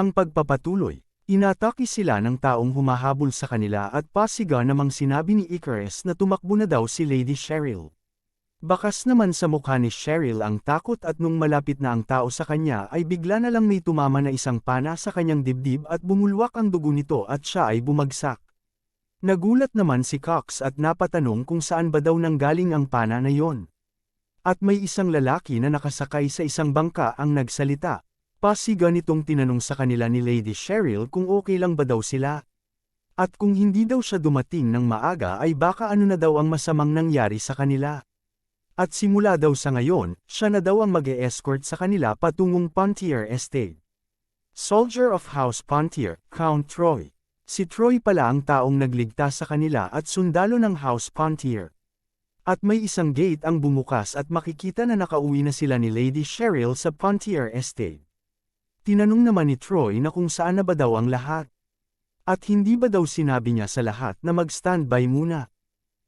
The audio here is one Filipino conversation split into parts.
Ang pagpapatuloy, inatake sila ng taong humahabol sa kanila at pasiga namang sinabi ni Icarus na tumakbo na daw si Lady Cheryl. Bakas naman sa mukha ni Cheryl ang takot at nung malapit na ang tao sa kanya ay bigla na lang may tumama na isang pana sa kanyang dibdib at bumulwak ang dugo nito at siya ay bumagsak. Nagulat naman si Cox at napatanong kung saan ba daw nanggaling ang pana na yon. At may isang lalaki na nakasakay sa isang bangka ang nagsalita. Pasiga nitong tinanong sa kanila ni Lady Cheryl kung okay lang ba daw sila. At kung hindi daw siya dumating ng maaga ay baka ano na daw ang masamang nangyari sa kanila. At simula daw sa ngayon, siya na daw ang mag-e-escort sa kanila patungong Pontier Estate. Soldier of House Pontier, Count Troy. Si Troy pala ang taong nagligtas sa kanila at sundalo ng House Pontier. At may isang gate ang bumukas at makikita na nakauwi na sila ni Lady Cheryl sa Pontier Estate. Tinanong naman ni Troy na kung saan na ba daw ang lahat. At hindi ba daw sinabi niya sa lahat na mag-standby muna.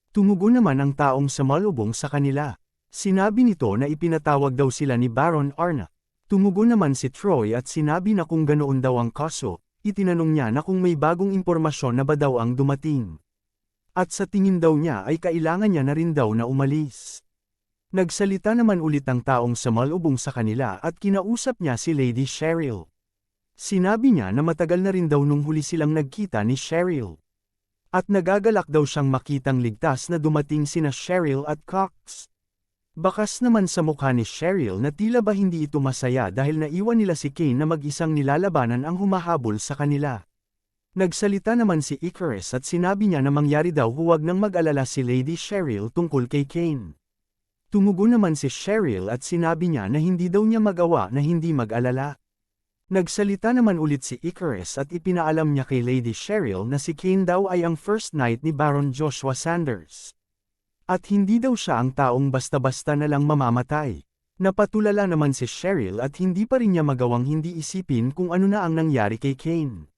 Tumugon naman ang taong sumalubong sa kanila. Sinabi nito na ipinatawag daw sila ni Baron Arna. Tumugon naman si Troy at sinabi na kung ganoon daw ang kaso, itinanong niya na kung may bagong impormasyon na ba daw ang dumating. At sa tingin daw niya ay kailangan niya na rin daw na umalis. Nagsalita naman ulit ang taong sumalubong sa kanila at kinausap niya si Lady Cheryl. Sinabi niya na matagal na rin daw nung huli silang nagkita ni Cheryl. At nagagalak daw siyang makitang ligtas na dumating sina Cheryl at Cox. Bakas naman sa mukha ni Cheryl na tila ba hindi ito masaya dahil naiwan nila si Kane na mag-isang nilalabanan ang humahabol sa kanila. Nagsalita naman si Icarus at sinabi niya na mangyari daw huwag nang mag-alala si Lady Cheryl tungkol kay Kane. Tumugon naman si Cheryl at sinabi niya na hindi daw niya magawa na hindi mag-alala. Nagsalita naman ulit si Icarus at ipinaalam niya kay Lady Cheryl na si Kane daw ay ang first knight ni Baron Joshua Sanders. At hindi daw siya ang taong basta-basta na lang mamamatay. Napatulala naman si Cheryl at hindi pa rin niya magawang hindi isipin kung ano na ang nangyari kay Kane.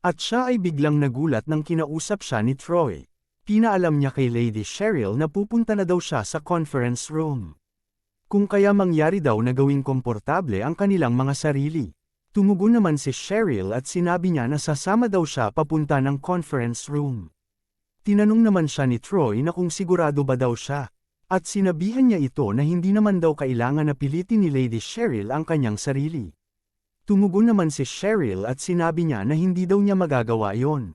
At siya ay biglang nagulat nang kinausap siya ni Troy. Pinaalam niya kay Lady Cheryl na pupunta na daw siya sa conference room. Kung kaya mangyari daw na gawing komportable ang kanilang mga sarili. Tumugon naman si Cheryl at sinabi niya na sasama daw siya papunta ng conference room. Tinanong naman siya ni Troy na kung sigurado ba daw siya, at sinabihan niya ito na hindi naman daw kailangan na pilitin ni Lady Cheryl ang kanyang sarili. Tumugon naman si Cheryl at sinabi niya na hindi daw niya magagawa yon.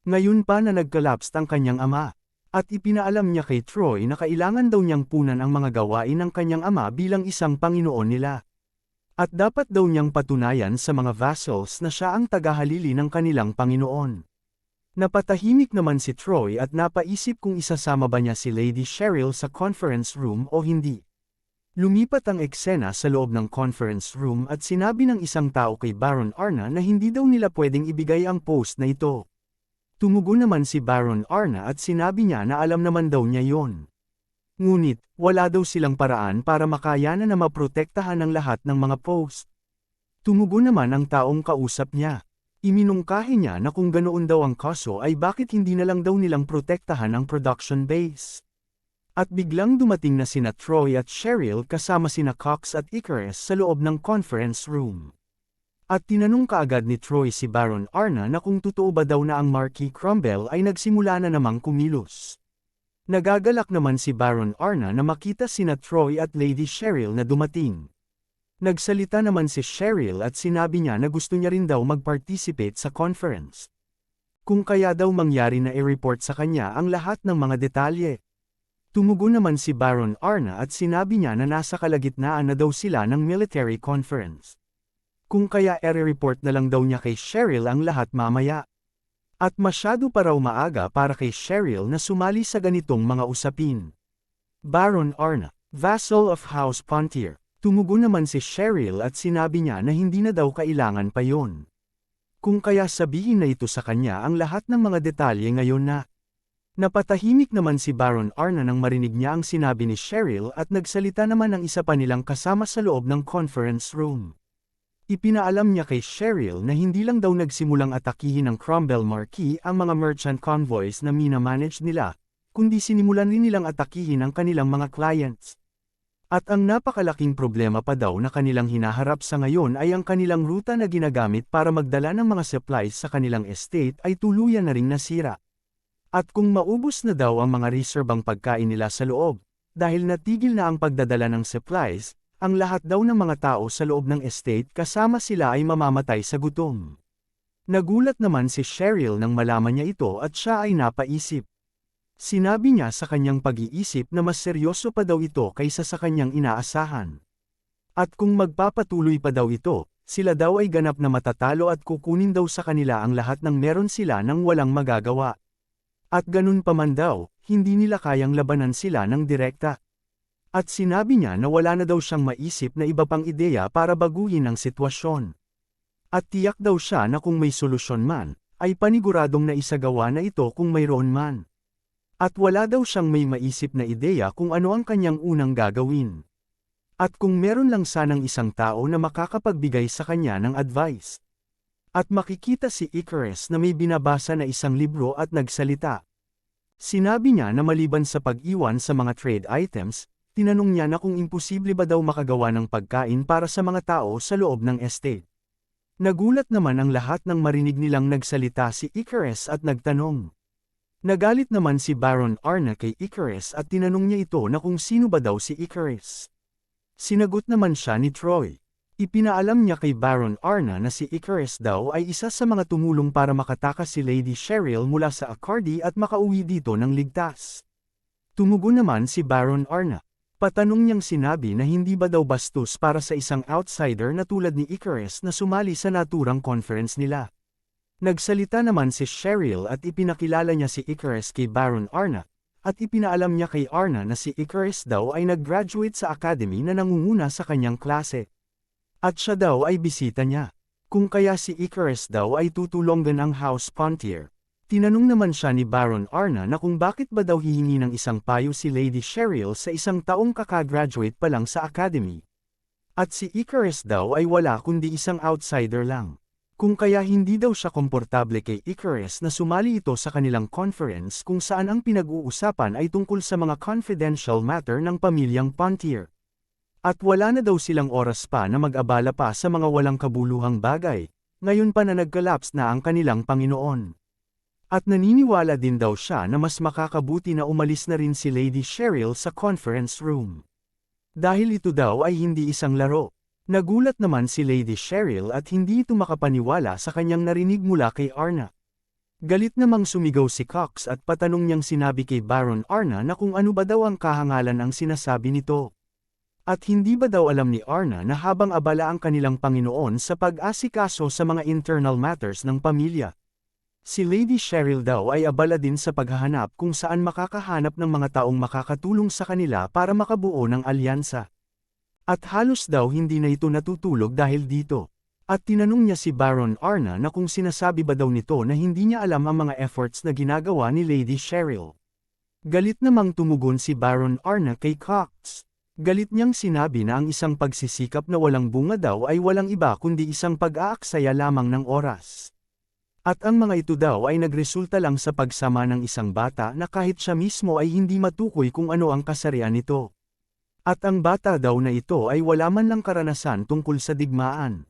Ngayon pa na nagkalaps ang kanyang ama, at ipinaalam niya kay Troy na kailangan daw niyang punan ang mga gawain ng kanyang ama bilang isang Panginoon nila. At dapat daw niyang patunayan sa mga vassals na siya ang tagahalili ng kanilang Panginoon. Napatahimik naman si Troy at napaisip kung isasama ba niya si Lady Cheryl sa conference room o hindi. Lumipat ang eksena sa loob ng conference room at sinabi ng isang tao kay Baron Arna na hindi daw nila pwedeng ibigay ang post na ito. Tumugon naman si Baron Arna at sinabi niya na alam naman daw niya yon. Ngunit, wala daw silang paraan para makayanan na maprotektahan ang lahat ng mga post. Tumugon naman ang taong kausap niya. Iminungkahi niya na kung ganoon daw ang kaso ay bakit hindi na lang daw nilang protektahan ang production base. At biglang dumating na sina Troy at Cheryl kasama sina Cox at Icarus sa loob ng conference room. At tinanong kaagad ni Troy si Baron Arna na kung totoo ba daw na ang Marquis Cromwell ay nagsimula na namang kumilos. Nagagalak naman si Baron Arna na makita sina Troy at Lady Cheryl na dumating. Nagsalita naman si Cheryl at sinabi niya na gusto niya rin daw mag-participate sa conference. Kung kaya daw mangyari na i-report sa kanya ang lahat ng mga detalye. Tumugon naman si Baron Arna at sinabi niya na nasa kalagitnaan na daw sila ng military conference. Kung kaya i-report na lang daw niya kay Cheryl ang lahat mamaya. At masyado pa raw maaga para kay Cheryl na sumali sa ganitong mga usapin. Baron Arna, vassal of House Pontier. Tumugon naman si Cheryl at sinabi niya na hindi na daw kailangan pa yon. Kung kaya sabihin na ito sa kanya ang lahat ng mga detalye ngayon na. Napatahimik naman si Baron Arna nang marinig niya ang sinabi ni Cheryl at nagsalita naman ang isa pa nilang kasama sa loob ng conference room. Ipinaalam niya kay Cheryl na hindi lang daw nagsimulang atakihin ng Cromwell Marquis ang mga merchant convoys na minamanage nila, kundi sinimulan rin nilang atakihin ang kanilang mga clients. At ang napakalaking problema pa daw na kanilang hinaharap sa ngayon ay ang kanilang ruta na ginagamit para magdala ng mga supplies sa kanilang estate ay tuluyan na ring nasira. At kung maubos na daw ang mga reserbang pagkain nila sa loob, dahil natigil na ang pagdadala ng supplies, ang lahat daw ng mga tao sa loob ng estate kasama sila ay mamamatay sa gutom. Nagulat naman si Cheryl nang malaman niya ito at siya ay napaisip. Sinabi niya sa kanyang pag-iisip na mas seryoso pa daw ito kaysa sa kanyang inaasahan. At kung magpapatuloy pa daw ito, sila daw ay ganap na matatalo at kukunin daw sa kanila ang lahat ng meron sila nang walang magagawa. At ganun pa man daw, hindi nila kayang labanan sila ng direkta. At sinabi niya na wala na daw siyang maisip na iba pang ideya para baguhin ang sitwasyon. At tiyak daw siya na kung may solusyon man, ay paniguradong naisagawa na ito kung mayroon man. At wala daw siyang may maisip na ideya kung ano ang kanyang unang gagawin. At kung meron lang sanang isang tao na makakapagbigay sa kanya ng advice. At makikita si Icarus na may binabasa na isang libro at nagsalita. Sinabi niya na maliban sa pag-iwan sa mga trade items, tinanong niya na kung imposible ba daw makagawa ng pagkain para sa mga tao sa loob ng estate. Nagulat naman ang lahat nang marinig nilang nagsalita si Icarus at nagtanong. Nagalit naman si Baron Arna kay Icarus at tinanong niya ito na kung sino ba daw si Icarus. Sinagot naman siya ni Troy. Ipinaalam niya kay Baron Arna na si Icarus daw ay isa sa mga tumulong para makatakas si Lady Cheryl mula sa Accardi at makauwi dito ng ligtas. Tumugon naman si Baron Arna. Patanong niyang sinabi na hindi ba daw bastos para sa isang outsider na tulad ni Icarus na sumali sa naturang conference nila. Nagsalita naman si Cheryl at ipinakilala niya si Icarus kay Baron Arna, at ipinaalam niya kay Arna na si Icarus daw ay nag-graduate sa academy na nangunguna sa kanyang klase. At siya daw ay bisita niya. Kung kaya si Icarus daw ay tutulungan ang House Pontier. Tinanong naman siya ni Baron Arna na kung bakit ba daw hihingi ng isang payo si Lady Cheryl sa isang taong kakagraduate pa lang sa academy. At si Icarus daw ay wala kundi isang outsider lang. Kung kaya hindi daw siya komportable kay Icarus na sumali ito sa kanilang conference kung saan ang pinag-uusapan ay tungkol sa mga confidential matter ng pamilyang Pontier. At wala na daw silang oras pa na mag-abala pa sa mga walang kabuluhang bagay, ngayon pa na nag-collapse na ang kanilang Panginoon. At naniniwala din daw siya na mas makakabuti na umalis na rin si Lady Cheryl sa conference room. Dahil ito daw ay hindi isang laro. Nagulat naman si Lady Cheryl at hindi ito makapaniwala sa kanyang narinig mula kay Arna. Galit namang sumigaw si Cox at patanong niyang sinabi kay Baron Arna na kung ano ba daw ang kahangalan ang sinasabi nito. At hindi ba daw alam ni Arna na habang abala ang kanilang Panginoon sa pag-asikaso sa mga internal matters ng pamilya. Si Lady Cheryl daw ay abala din sa paghahanap kung saan makakahanap ng mga taong makakatulong sa kanila para makabuo ng alyansa. At halos daw hindi na ito natutulog dahil dito. At tinanong niya si Baron Arna na kung sinasabi ba daw nito na hindi niya alam ang mga efforts na ginagawa ni Lady Cheryl. Galit namang tumugon si Baron Arna kay Cox. Galit niyang sinabi na ang isang pagsisikap na walang bunga daw ay walang iba kundi isang pag-aaksaya lamang ng oras. At ang mga ito daw ay nagresulta lang sa pagsama ng isang bata na kahit siya mismo ay hindi matukoy kung ano ang kasarian nito. At ang bata daw na ito ay wala man lang karanasan tungkol sa digmaan.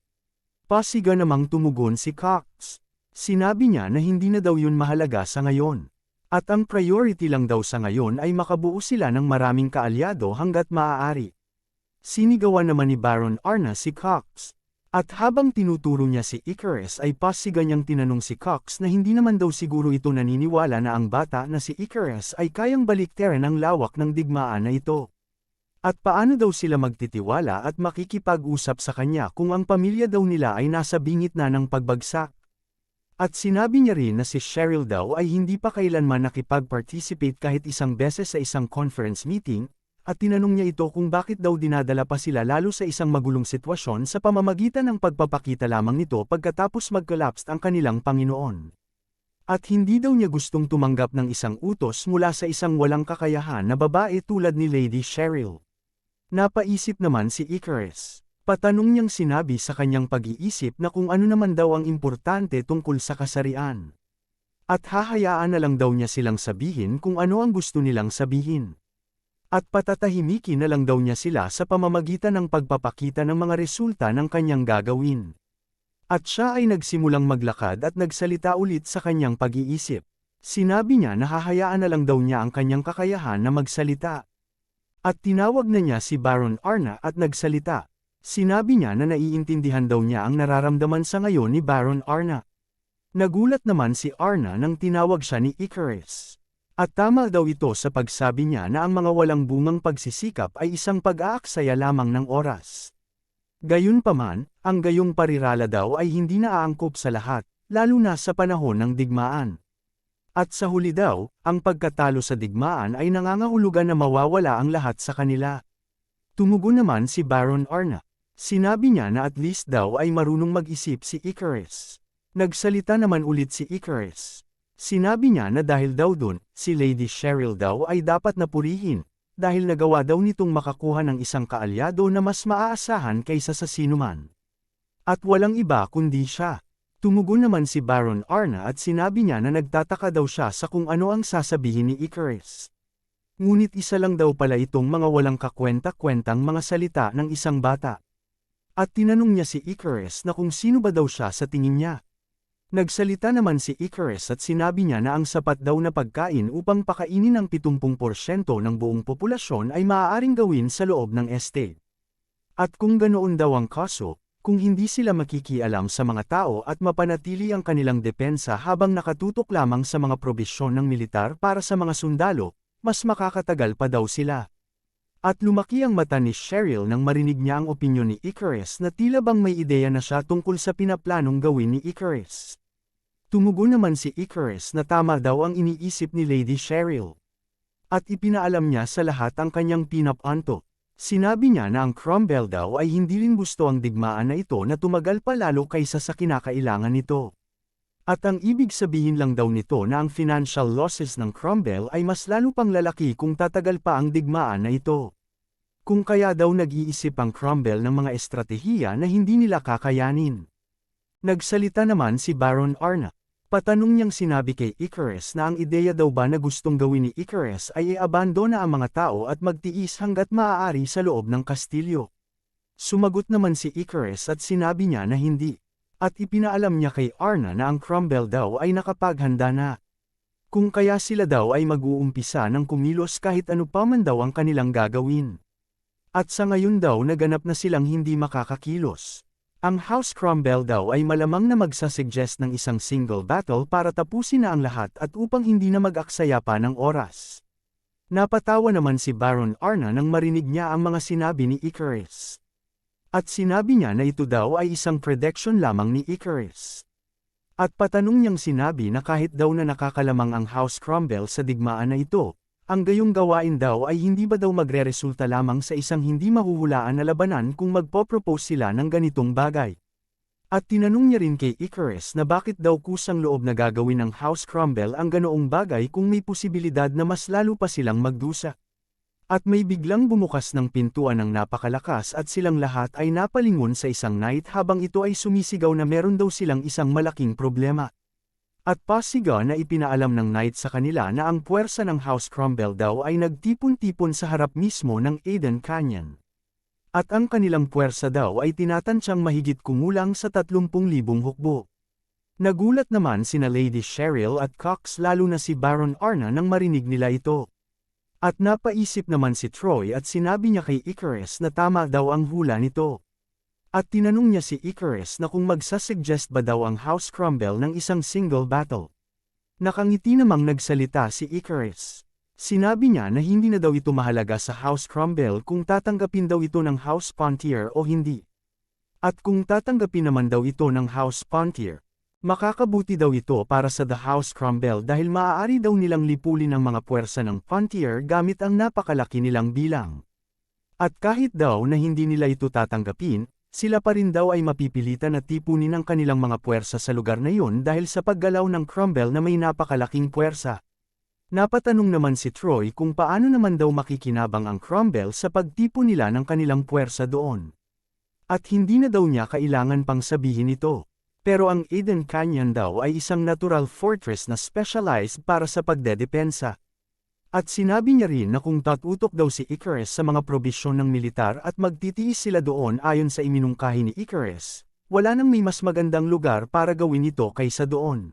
Pasiga namang tumugon si Cox. Sinabi niya na hindi na daw yun mahalaga sa ngayon. At ang priority lang daw sa ngayon ay makabuo sila ng maraming kaalyado hanggat maaari. Sinigawan naman ni Baron Arna si Cox. At habang tinuturo niya si Icarus ay pasiga niyang tinanong si Cox na hindi naman daw siguro ito naniniwala na ang bata na si Icarus ay kayang baliktarin ang lawak ng digmaan na ito. At paano daw sila magtitiwala at makikipag-usap sa kanya kung ang pamilya daw nila ay nasa bingit na ng pagbagsak. At sinabi niya rin na si Cheryl daw ay hindi pa kailanman nakipag-participate kahit isang beses sa isang conference meeting, at tinanong niya ito kung bakit daw dinadala pa sila lalo sa isang magulong sitwasyon sa pamamagitan ng pagpapakita lamang nito pagkatapos mag-collapse ang kanilang Panginoon. At hindi daw niya gustong tumanggap ng isang utos mula sa isang walang kakayahan na babae tulad ni Lady Cheryl. Napaisip naman si Icarus. Patanong niyang sinabi sa kanyang pag-iisip na kung ano naman daw ang importante tungkol sa kasarian. At hahayaan na lang daw niya silang sabihin kung ano ang gusto nilang sabihin. At patatahimikin na lang daw niya sila sa pamamagitan ng pagpapakita ng mga resulta ng kanyang gagawin. At siya ay nagsimulang maglakad at nagsalita ulit sa kanyang pag-iisip. Sinabi niya na hahayaan na lang daw niya ang kanyang kakayahan na magsalita. At tinawag na niya si Baron Arna at nagsalita. Sinabi niya na naiintindihan daw niya ang nararamdaman sa ngayon ni Baron Arna. Nagulat naman si Arna nang tinawag siya ni Icarus. At tama daw ito sa pagsabi niya na ang mga walang bungang pagsisikap ay isang pag-aaksaya lamang ng oras. Gayunpaman, ang gayong parirala daw ay hindi naaangkop sa lahat, lalo na sa panahon ng digmaan. At sa huli daw, ang pagkatalo sa digmaan ay nangangahulugan na mawawala ang lahat sa kanila. Tumugon naman si Baron Arna. Sinabi niya na at least daw ay marunong mag-isip si Icarus. Nagsalita naman ulit si Icarus. Sinabi niya na dahil daw dun, si Lady Cheryl daw ay dapat na purihin, dahil nagawa daw nitong makakuha ng isang kaalyado na mas maaasahan kaysa sa sinuman. At walang iba kundi siya. Tumugon naman si Baron Arna at sinabi niya na nagtataka daw siya sa kung ano ang sasabihin ni Icarus. Ngunit isa lang daw pala itong mga walang kakwenta-kwentang mga salita ng isang bata. At tinanong niya si Icarus na kung sino ba daw siya sa tingin niya. Nagsalita naman si Icarus at sinabi niya na ang sapat daw na pagkain upang pakainin ang 70% ng buong populasyon ay maaaring gawin sa loob ng estate. At kung ganoon daw ang kaso, kung hindi sila makikialam sa mga tao at mapanatili ang kanilang depensa habang nakatutok lamang sa mga probisyon ng militar para sa mga sundalo, mas makakatagal pa daw sila. At lumaki ang mata ni Cheryl nang marinig niya ang opinyon ni Icarus na tila bang may ideya na siya tungkol sa pinaplanong gawin ni Icarus. Tumugon naman si Icarus na tama daw ang iniisip ni Lady Cheryl. At ipinaalam niya sa lahat ang kanyang pinapanto. Sinabi niya na ang Cromwell daw ay hindi rin gusto ang digmaan na ito na tumagal pa lalo kaysa sa kinakailangan nito. At ang ibig sabihin lang daw nito na ang financial losses ng Cromwell ay mas lalo pang lalaki kung tatagal pa ang digmaan na ito. Kung kaya daw nag-iisip ang Cromwell ng mga estratehiya na hindi nila kakayanin. Nagsalita naman si Baron Arna. Patanong niyang sinabi kay Icarus na ang ideya daw ba na gustong gawin ni Icarus ay iabandona ang mga tao at magtiis hanggat maaari sa loob ng kastilyo. Sumagot naman si Icarus at sinabi niya na hindi. At ipinaalam niya kay Arna na ang Cromwell daw ay nakapaghanda na. Kung kaya sila daw ay mag-uumpisa ng kumilos kahit ano pa man daw ang kanilang gagawin. At sa ngayon daw naganap na silang hindi makakakilos. Ang House Cromwell daw ay malamang na magsasuggest ng isang single battle para tapusin na ang lahat at upang hindi na mag-aksaya pa ng oras. Napatawa naman si Baron Arna nang marinig niya ang mga sinabi ni Icarus. At sinabi niya na ito daw ay isang prediction lamang ni Icarus. At patanong niyang sinabi na kahit daw na nakakalamang ang House Cromwell sa digmaan na ito, ang gayong gawain daw ay hindi ba daw magreresulta lamang sa isang hindi mahuhulaan na labanan kung magpo-propose sila ng ganitong bagay. At tinanong niya rin kay Icarus na bakit daw kusang loob na gagawin ng House Cromwell ang ganoong bagay kung may posibilidad na mas lalo pa silang magdusa. At may biglang bumukas ng pintuan ng napakalakas at silang lahat ay napalingon sa isang knight habang ito ay sumisigaw na meron daw silang isang malaking problema. At pasigaw na ipinaalam ng knight sa kanila na ang puwersa ng House Cromwell daw ay nagtipon-tipon sa harap mismo ng Eden Canyon. At ang kanilang puwersa daw ay tinatansyang mahigit kumulang sa 30,000 hukbo. Nagulat naman sina Lady Cheryl at Cox lalo na si Baron Arna nang marinig nila ito. At napaisip naman si Troy at sinabi niya kay Icarus na tama daw ang hula nito. At tinanong niya si Icarus na kung magsasuggest ba daw ang House Cromwell ng isang single battle. Nakangiti namang nagsalita si Icarus. Sinabi niya na hindi na daw ito mahalaga sa House Cromwell kung tatanggapin daw ito ng House Pontier o hindi. At kung tatanggapin naman daw ito ng House Pontier, makakabuti daw ito para sa The House Cromwell dahil maaari daw nilang lipulin ang mga puwersa ng Pontier gamit ang napakalaki nilang bilang. At kahit daw na hindi nila ito tatanggapin, sila pa rin daw ay mapipilitan na tipunin ang kanilang mga puwersa sa lugar na yun dahil sa paggalaw ng Cromwell na may napakalaking puwersa. Napatanong naman si Troy kung paano naman daw makikinabang ang Cromwell sa pagtipon nila ng kanilang puwersa doon. At hindi na daw niya kailangan pang sabihin ito. Pero ang Eden Canyon daw ay isang natural fortress na specialized para sa pagdedepensa. At sinabi niya rin na kung tatutok daw si Icarus sa mga probisyon ng militar at magtitiis sila doon ayon sa iminungkahi ni Icarus, wala nang may mas magandang lugar para gawin ito kaysa doon.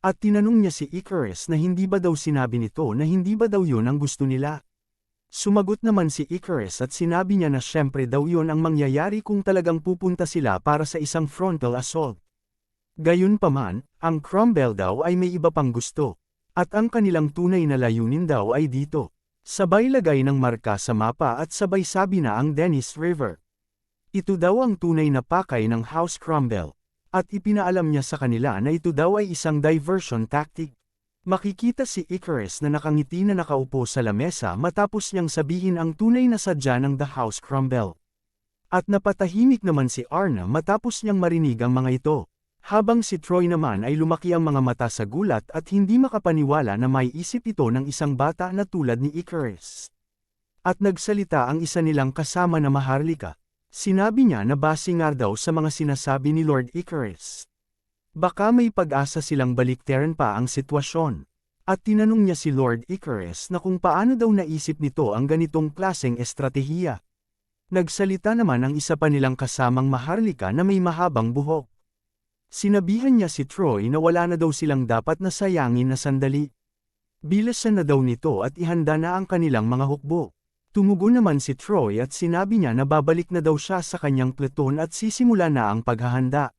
At tinanong niya si Icarus na hindi ba daw sinabi nito na hindi ba daw yun ang gusto nila. Sumagot naman si Icarus at sinabi niya na syempre daw yun ang mangyayari kung talagang pupunta sila para sa isang frontal assault. Gayunpaman, ang Cromwell daw ay may iba pang gusto. At ang kanilang tunay na layunin daw ay dito. Sabay lagay ng marka sa mapa at sabay sabi na ang Denis River. Ito daw ang tunay na pakay ng House Cromwell. At ipinaalam niya sa kanila na ito daw ay isang diversion tactic. Makikita si Icarus na nakangiti na nakaupo sa lamesa matapos niyang sabihin ang tunay na sadya ng The House Cromwell. At napatahimik naman si Arna matapos niyang marinig ang mga ito. Habang si Troy naman ay lumaki ang mga mata sa gulat at hindi makapaniwala na may isip ito ng isang bata na tulad ni Icarus. At nagsalita ang isa nilang kasama na Maharlika. Sinabi niya na base nga daw sa mga sinasabi ni Lord Icarus. Baka may pag-asa silang baliktaran pa ang sitwasyon. At tinanong niya si Lord Icarus na kung paano daw naisip nito ang ganitong klaseng estratehiya. Nagsalita naman ang isa pa nilang kasamang Maharlika na may mahabang buhok. Sinabihan niya si Troy na wala na daw silang dapat na sayangin na sandali. Bilasan na daw nito at ihanda na ang kanilang mga hukbo. Tumugon naman si Troy at sinabi niya na babalik na daw siya sa kanyang pluton at sisimula na ang paghahanda.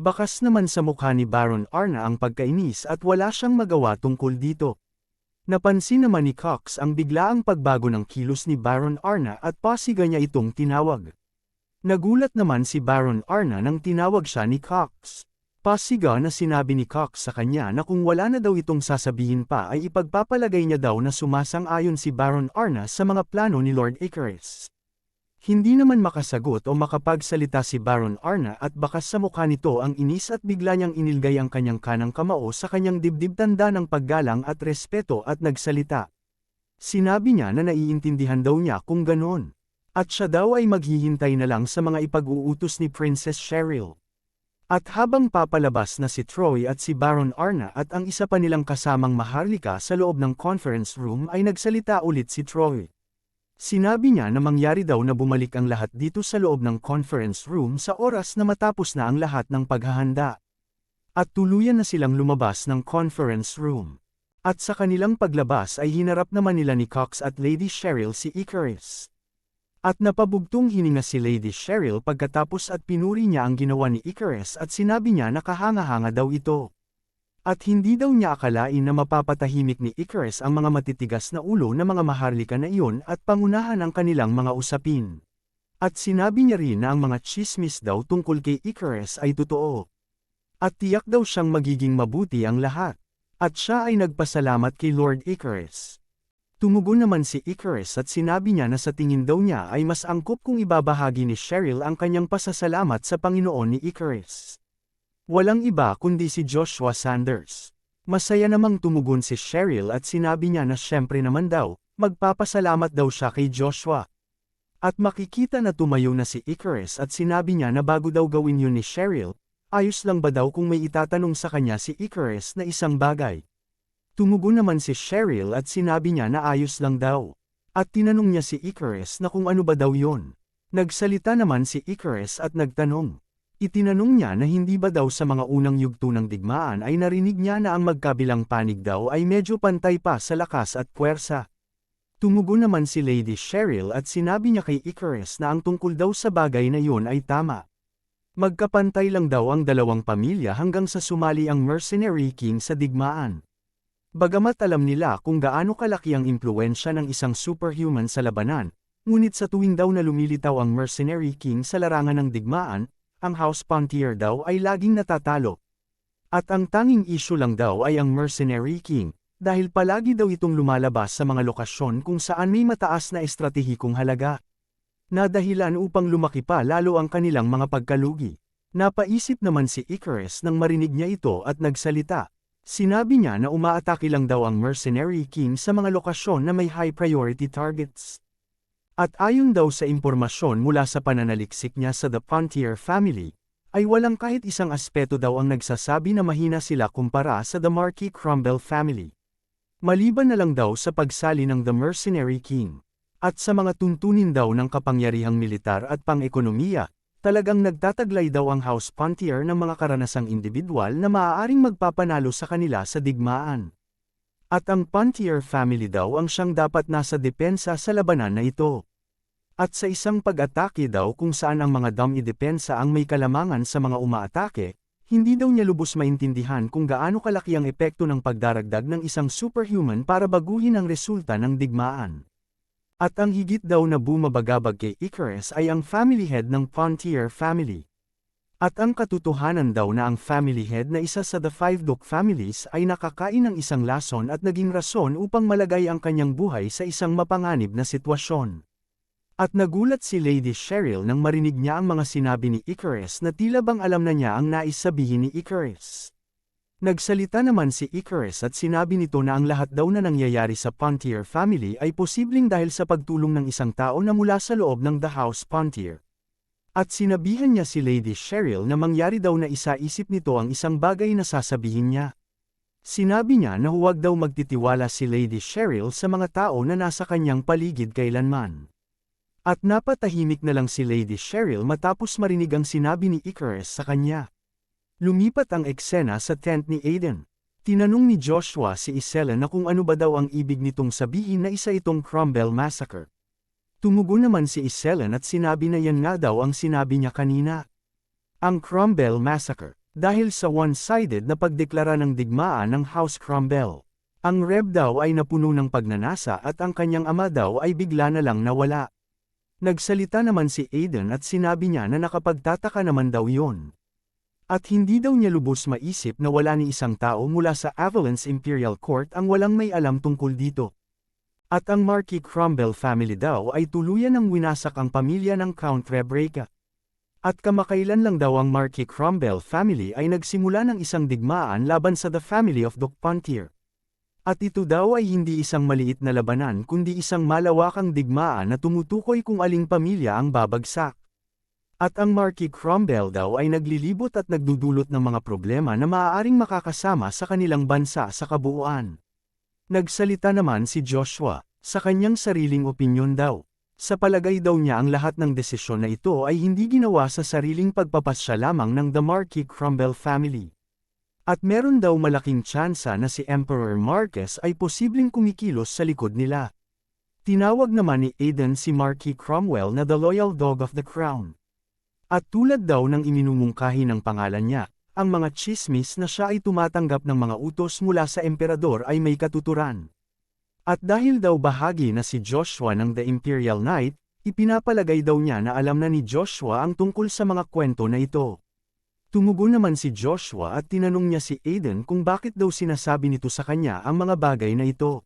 Bakas naman sa mukha ni Baron Arna ang pagkainis at wala siyang magawa tungkol dito. Napansin naman ni Cox ang biglaang pagbago ng kilos ni Baron Arna at pasiga niya itong tinawag. Nagulat naman si Baron Arna nang tinawag siya ni Cox. Pasiga na sinabi ni Cox sa kanya na kung wala na daw itong sasabihin pa ay ipagpapalagay niya daw na sumasang-ayon si Baron Arna sa mga plano ni Lord Icarus. Hindi naman makasagot o makapagsalita si Baron Arna at bakas sa mukha nito ang inis at bigla niyang inilgay ang kanyang kanang kamao sa kanyang dibdib tanda ng paggalang at respeto at nagsalita. Sinabi niya na naiintindihan daw niya kung ganon. At siya daw ay maghihintay na lang sa mga ipag-uutos ni Princess Cheryl. At habang papalabas na si Troy at si Baron Arna at ang isa pa nilang kasamang Maharlika sa loob ng conference room ay nagsalita ulit si Troy. Sinabi niya na mangyari daw na bumalik ang lahat dito sa loob ng conference room sa oras na matapos na ang lahat ng paghahanda. At tuluyan na silang lumabas ng conference room. At sa kanilang paglabas ay hinarap naman nila ni Cox at Lady Cheryl si Icarus. At napabugtong hininga si Lady Cheryl pagkatapos at pinuri niya ang ginawa ni Icarus at sinabi niya na kahanga-hanga daw ito. At hindi daw niya akalain na mapapatahimik ni Icarus ang mga matitigas na ulo ng mga Maharlika na iyon at pangunahan ang kanilang mga usapin. At sinabi niya rin na ang mga chismis daw tungkol kay Icarus ay totoo. At tiyak daw siyang magiging mabuti ang lahat. At siya ay nagpasalamat kay Lord Icarus. Tumugon naman si Icarus at sinabi niya na sa tingin daw niya ay mas angkop kung ibabahagi ni Cheryl ang kanyang pasasalamat sa Panginoon ni Icarus. Walang iba kundi si Joshua Sanders. Masaya namang tumugon si Cheryl at sinabi niya na syempre naman daw, magpapasalamat daw siya kay Joshua. At makikita na tumayo na si Icarus at sinabi niya na bago daw gawin yun ni Cheryl, ayos lang ba daw kung may itatanong sa kanya si Icarus na isang bagay. Tumugon naman si Cheryl at sinabi niya na ayos lang daw. At tinanong niya si Icarus na kung ano ba daw yon. Nagsalita naman si Icarus at nagtanong. Itinanong niya na hindi ba daw sa mga unang yugto ng digmaan ay narinig niya na ang magkabilang panig daw ay medyo pantay pa sa lakas at puwersa. Tumugon naman si Lady Cheryl at sinabi niya kay Icarus na ang tungkol daw sa bagay na yon ay tama. Magkapantay lang daw ang dalawang pamilya hanggang sa sumali ang Mercenary King sa digmaan. Bagamat alam nila kung gaano kalaki ang impluwensya ng isang superhuman sa labanan, ngunit sa tuwing daw na lumilitaw ang Mercenary King sa larangan ng digmaan, ang House Pontier daw ay laging natatalo. At ang tanging issue lang daw ay ang Mercenary King, dahil palagi daw itong lumalabas sa mga lokasyon kung saan may mataas na estratehikong halaga. Na dahilan upang lumaki pa lalo ang kanilang mga pagkalugi. Napaisip naman si Icarus nang marinig niya ito at nagsalita. Sinabi niya na umaatake lang daw ang Mercenary King sa mga lokasyon na may high priority targets. At ayon daw sa impormasyon mula sa pananaliksik niya sa The Pontier family, ay walang kahit isang aspeto daw ang nagsasabi na mahina sila kumpara sa The Marquis Cromwell family. Maliban na lang daw sa pagsali ng The Mercenary King. At sa mga tuntunin daw ng kapangyarihang militar at pang-ekonomiya, talagang nagtataglay daw ang House Pontier ng mga karanasang individual na maaaring magpapanalo sa kanila sa digmaan. At ang Pontier family daw ang siyang dapat nasa depensa sa labanan na ito. At sa isang pag-atake daw kung saan ang mga dami-depensa ang may kalamangan sa mga umaatake, hindi daw niya lubos maintindihan kung gaano kalaki ang epekto ng pagdaragdag ng isang superhuman para baguhin ang resulta ng digmaan. At ang higit daw na bumabagabag kay Icarus ay ang family head ng Pontier family. At ang katotohanan daw na ang family head na isa sa The Five Duke families ay nakakain ng isang lason at naging rason upang malagay ang kanyang buhay sa isang mapanganib na sitwasyon. At nagulat si Lady Cheryl nang marinig niya ang mga sinabi ni Icarus na tila bang alam na niya ang nais sabihin ni Icarus. Nagsalita naman si Icarus at sinabi nito na ang lahat daw na nangyayari sa Pontier family ay posibleng dahil sa pagtulong ng isang tao na mula sa loob ng The House Pontier. At sinabihan niya si Lady Cheryl na mangyari daw na isa-isip nito ang isang bagay na sasabihin niya. Sinabi niya na huwag daw magtitiwala si Lady Cheryl sa mga tao na nasa kanyang paligid kailanman. At napatahimik na lang si Lady Cheryl matapos marinig ang sinabi ni Icarus sa kanya. Lumipat ang eksena sa tent ni Aiden. Tinanong ni Joshua si Isela na kung ano ba daw ang ibig nitong sabihin na isa itong Cromwell Massacre. Tumugon naman si Isela at sinabi na yan nga daw ang sinabi niya kanina. Ang Cromwell Massacre, dahil sa one-sided na pagdeklara ng digmaan ng House Cromwell. Ang Reb daw ay napuno ng pagnanasa at ang kanyang ama daw ay bigla na lang nawala. Nagsalita naman si Aiden at sinabi niya na nakapagtataka naman daw yon. At hindi daw niya lubos maisip na wala ni isang tao mula sa Avalanche Imperial Court ang walang may alam tungkol dito. At ang Marquis Cromwell family daw ay tuluyan ng winasak ang pamilya ng Count Rebrecca. At kamakailan lang daw ang Marquis Cromwell family ay nagsimula ng isang digmaan laban sa The Family of Duke Pontier. At ito daw ay hindi isang maliit na labanan kundi isang malawakang digmaan na tumutukoy kung aling pamilya ang babagsak. At ang Marquis Cromwell daw ay naglilibot at nagdudulot ng mga problema na maaaring makakasama sa kanilang bansa sa kabuuan. Nagsalita naman si Joshua, sa kanyang sariling opinyon daw. Sa palagay daw niya ang lahat ng desisyon na ito ay hindi ginawa sa sariling pagpapasya lamang ng The Marquis Cromwell family. At meron daw malaking tsansa na si Emperor Marquess ay posibleng kumikilos sa likod nila. Tinawag naman ni Aiden si Marquis Cromwell na the loyal dog of the crown. At tulad daw ng iminumungkahi ng pangalan niya, ang mga tsismis na siya ay tumatanggap ng mga utos mula sa emperador ay may katuturan. At dahil daw bahagi na si Joshua ng The Imperial Knight, ipinapalagay daw niya na alam na ni Joshua ang tungkol sa mga kwento na ito. Tumugon naman si Joshua at tinanong niya si Aiden kung bakit daw sinasabi nito sa kanya ang mga bagay na ito.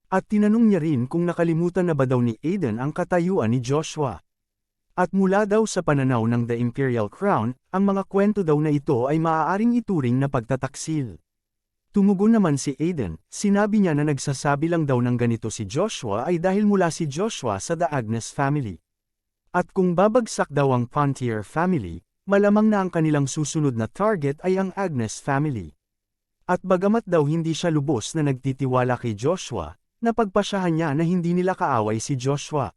At tinanong niya rin kung nakalimutan na ba daw ni Aiden ang katayuan ni Joshua. At mula daw sa pananaw ng The Imperial Crown, ang mga kwento daw na ito ay maaaring ituring na pagtataksil. Tumugon naman si Aiden, sinabi niya na nagsasabi lang daw ng ganito si Joshua ay dahil mula si Joshua sa The Agnes family. At kung babagsak daw ang Pontier family, malamang na ang kanilang susunod na target ay ang Agnes family. At bagamat daw hindi siya lubos na nagtitiwala kay Joshua, napagpasyahan niya na hindi nila kaaway si Joshua.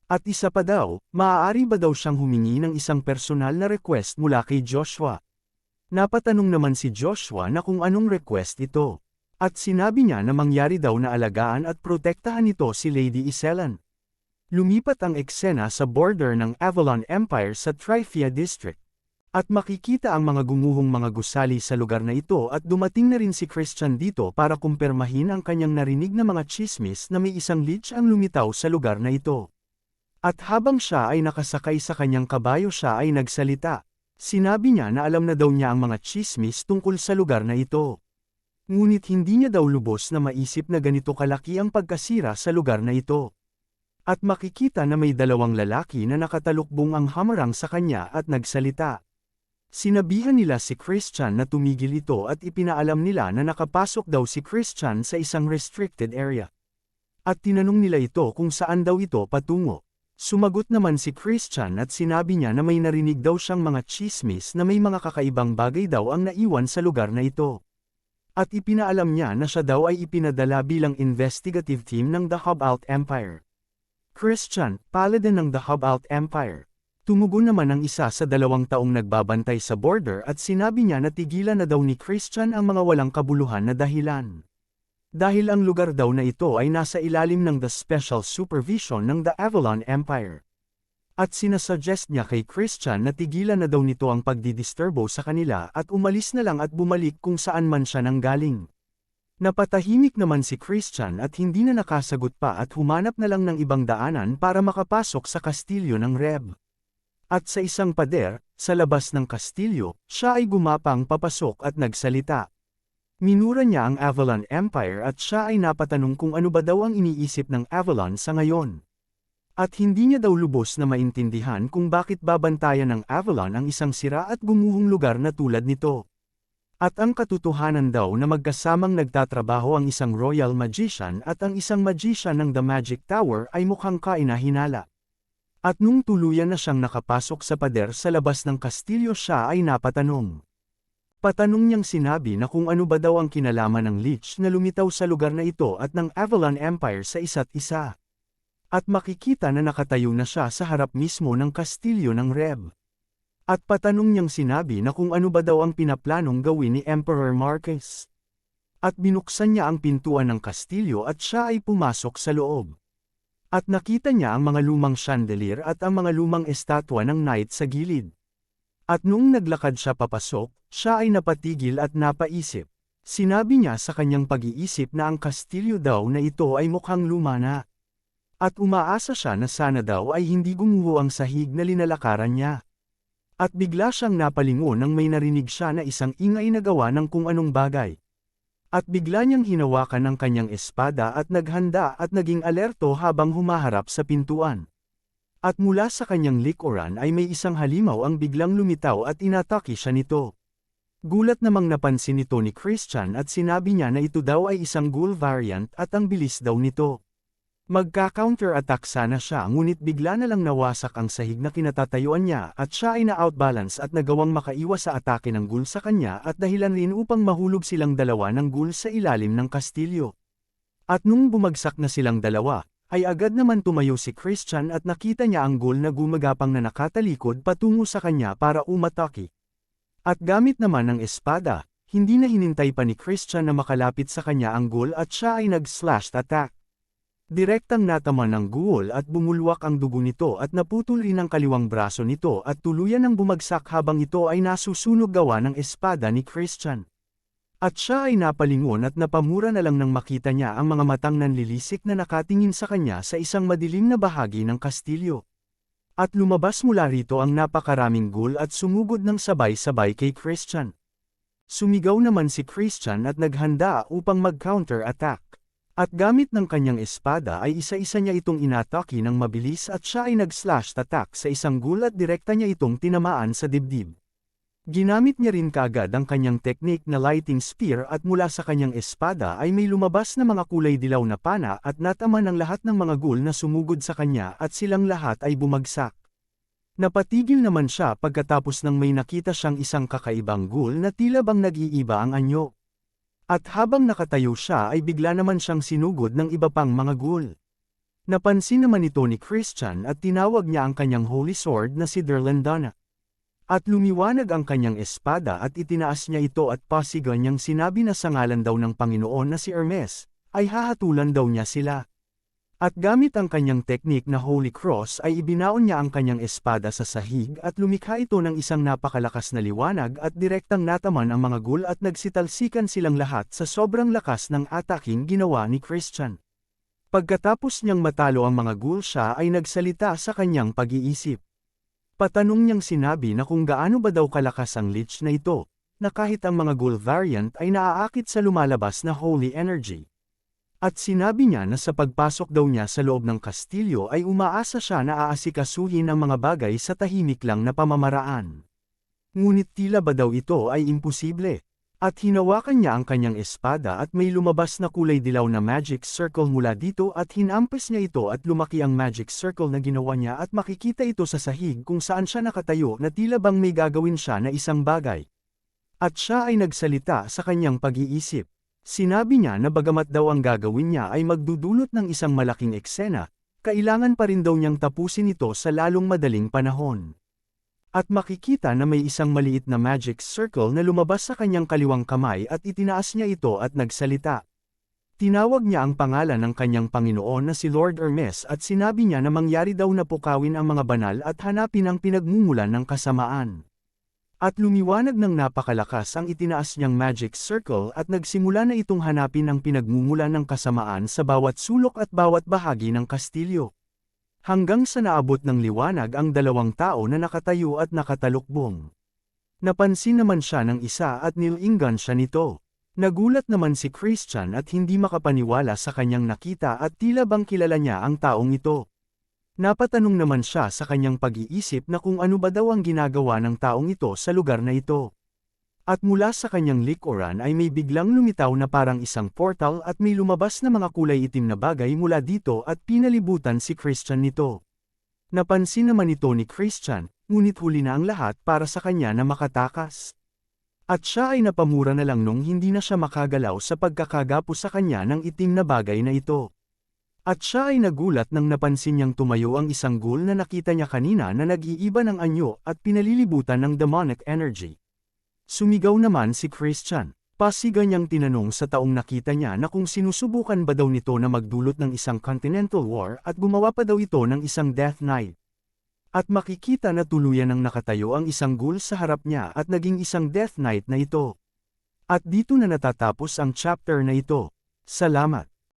At isa pa daw, maaari ba daw siyang humingi ng isang personal na request mula kay Joshua? Napatanong naman si Joshua na kung anong request ito. At sinabi niya na mangyari daw na alagaan at protektahan nito si Lady Iselan. Lumipat ang eksena sa border ng Avalon Empire sa Tryphia District. At makikita ang mga gumuhong mga gusali sa lugar na ito at dumating na rin si Christian dito para kumpirmahin ang kanyang narinig na mga chismis na may isang lich ang lumitaw sa lugar na ito. At habang siya ay nakasakay sa kanyang kabayo siya ay nagsalita. Sinabi niya na alam na daw niya ang mga chismis tungkol sa lugar na ito. Ngunit hindi niya daw lubos na maisip na ganito kalaki ang pagkasira sa lugar na ito. At makikita na may dalawang lalaki na nakatalukbong ang hamarang sa kanya at nagsalita. Sinabihan nila si Christian na tumigil ito at ipinaalam nila na nakapasok daw si Christian sa isang restricted area. At tinanong nila ito kung saan daw ito patungo. Sumagot naman si Christian at sinabi niya na may narinig daw siyang mga chismis na may mga kakaibang bagay daw ang naiwan sa lugar na ito. At ipinaalam niya na siya daw ay ipinadala bilang investigative team ng The Hobalt Empire. Christian, paladin ng The Hobalt Empire. Tumugon naman ang isa sa 2 taong nagbabantay sa border at sinabi niya na tigilan na daw ni Christian ang mga walang kabuluhan na dahilan. Dahil ang lugar daw na ito ay nasa ilalim ng the special supervision ng the Avalon Empire. At sinasuggest niya kay Christian na tigilan na daw nito ang pagdidisturbo sa kanila at umalis na lang at bumalik kung saan man siya nanggaling. Napatahimik naman si Christian at hindi na nakasagot pa at humanap na lang ng ibang daanan para makapasok sa kastilyo ng Reb. At sa isang pader, sa labas ng kastilyo, siya ay gumapang papasok at nagsalita. Minura niya ang Avalon Empire at siya ay napatanong kung ano ba daw ang iniisip ng Avalon sa ngayon. At hindi niya daw lubos na maintindihan kung bakit babantayan ng Avalon ang isang sira at gumuhong lugar na tulad nito. At ang katotohanan daw na magkasamang nagtatrabaho ang isang royal magician at ang isang magician ng The Magic Tower ay mukhang kainahinala. At nung tuluyan na siyang nakapasok sa pader sa labas ng kastilyo siya ay napatanong. Patanong niyang sinabi na kung ano ba daw ang kinalaman ng Lich na lumitaw sa lugar na ito at ng Avalon Empire sa isa't isa. At makikita na nakatayo na siya sa harap mismo ng kastilyo ng Reb. At patanong niyang sinabi na kung ano ba daw ang pinaplanong gawin ni Emperor Marquez. At binuksan niya ang pintuan ng kastilyo at siya ay pumasok sa loob. At nakita niya ang mga lumang chandelier at ang mga lumang estatwa ng knight sa gilid. At nung naglakad siya papasok, siya ay napatigil at napaisip. Sinabi niya sa kanyang pag-iisip na ang kastilyo daw na ito ay mukhang luma na. At umaasa siya na sana daw ay hindi gumuho ang sahig na linalakaran niya. At bigla siyang napalingon nang may narinig siya na isang ingay na gawa ng kung anong bagay. At bigla niyang hinawakan ang kanyang espada at naghanda at naging alerto habang humaharap sa pintuan. At mula sa kanyang likuran ay may isang halimaw ang biglang lumitaw at inatake siya nito. Gulat namang napansin nito ni Christian at sinabi niya na ito daw ay isang ghoul variant at ang bilis daw nito. Magka-counter-attack sana siya ngunit bigla na lang nawasak ang sahig na kinatatayuan niya at siya ay na-outbalance at nagawang makaiwas sa atake ng ghoul sa kanya at dahilan rin upang mahulog silang dalawa ng ghoul sa ilalim ng kastilyo. At nung bumagsak na silang dalawa, ay agad naman tumayo si Christian at nakita niya ang ghoul na gumagapang na nakatalikod patungo sa kanya para umatake. At gamit naman ng espada, hindi na hinintay pa ni Christian na makalapit sa kanya ang ghoul at siya ay nag-slashed attack. Direktang natama ng ghoul at bumulwak ang dugo nito at naputol rin ang kaliwang braso nito at tuluyan ng bumagsak habang ito ay nasusunog gawa ng espada ni Christian. At siya ay napalingon at napamura na lang nang makita niya ang mga matang nanlilisik na nakatingin sa kanya sa isang madilim na bahagi ng kastilyo. At lumabas mula rito ang napakaraming ghoul at sumugod ng sabay-sabay kay Christian. Sumigaw naman si Christian at naghanda upang mag-counter-attack. At gamit ng kanyang espada ay isa-isa niya itong inatake ng mabilis at siya ay nag-slash attack sa isang ghoul at direkta niya itong tinamaan sa dibdib. Ginamit niya rin kaagad ang kanyang technique na lighting spear at mula sa kanyang espada ay may lumabas na mga kulay dilaw na pana at natama ng lahat ng mga ghoul na sumugod sa kanya at silang lahat ay bumagsak. Napatigil naman siya pagkatapos nang may nakita siyang isang kakaibang ghoul na tila bang nag-iiba ang anyo. At habang nakatayo siya ay bigla naman siyang sinugod ng iba pang mga ghoul. Napansin naman ito ni Christian at tinawag niya ang kanyang holy sword na si Durlandana. At lumiwanag ang kanyang espada at itinaas niya ito at pasigan niyang sinabi na sa ngalan daw ng Panginoon na si Hermes, ay hahatulan daw niya sila. At gamit ang kanyang teknik na Holy Cross ay ibinaon niya ang kanyang espada sa sahig at lumikha ito ng isang napakalakas na liwanag at direktang nataman ang mga ghoul at nagsitalsikan silang lahat sa sobrang lakas ng ataking ginawa ni Christian. Pagkatapos niyang matalo ang mga ghoul siya ay nagsalita sa kanyang pag-iisip. Patanong niyang sinabi na kung gaano ba daw kalakas ang lich na ito, na kahit ang mga ghoul variant ay naaakit sa lumalabas na holy energy. At sinabi niya na sa pagpasok daw niya sa loob ng kastilyo ay umaasa siya na aasikasuhin ang mga bagay sa tahimik lang na pamamaraan. Ngunit tila ba daw ito ay imposible? At hinawakan niya ang kanyang espada at may lumabas na kulay dilaw na magic circle mula dito at hinampas niya ito at lumaki ang magic circle na ginawa niya at makikita ito sa sahig kung saan siya nakatayo na tila bang may gagawin siya na isang bagay. At siya ay nagsalita sa kanyang pag-iisip. Sinabi niya na bagamat daw ang gagawin niya ay magdudulot ng isang malaking eksena, kailangan pa rin daw niyang tapusin ito sa lalong madaling panahon. At makikita na may isang maliit na magic circle na lumabas sa kanyang kaliwang kamay at itinaas niya ito at nagsalita. Tinawag niya ang pangalan ng kanyang Panginoon na si Lord Hermes at sinabi niya na mangyari daw na pukawin ang mga banal at hanapin ang pinagmumulan ng kasamaan. At lumiwanag ng napakalakas ang itinaas niyang magic circle at nagsimula na itong hanapin ang pinagmumulan ng kasamaan sa bawat sulok at bawat bahagi ng kastilyo. Hanggang sa naabot ng liwanag ang dalawang tao na nakatayo at nakatalukbong. Napansin naman siya ng isa at nilinggan siya nito. Nagulat naman si Christian at hindi makapaniwala sa kanyang nakita at tila bang kilala niya ang taong ito. Napatanong naman siya sa kanyang pag-iisip na kung ano ba daw ang ginagawa ng taong ito sa lugar na ito. At mula sa kanyang likuran ay may biglang lumitaw na parang isang portal at may lumabas na mga kulay itim na bagay mula dito at pinalibutan si Christian nito. Napansin naman ito ni Christian, ngunit huli na ang lahat para sa kanya na makatakas. At siya ay napamura na lang nung hindi na siya makagalaw sa pagkakagapo sa kanya ng itim na bagay na ito. At siya ay nagulat nang napansin niyang tumayo ang isang ghoul na nakita niya kanina na nag-iiba ng anyo at pinalilibutan ng demonic energy. Sumigaw naman si Christian. Pasigan niyang tinanong sa taong nakita niya na kung sinusubukan ba daw nito na magdulot ng isang continental war at gumawa pa daw ito ng isang death knight. At makikita na tuluyan ng nakatayo ang isang ghoul sa harap niya at naging isang death knight na ito. At dito na natatapos ang chapter na ito. Salamat.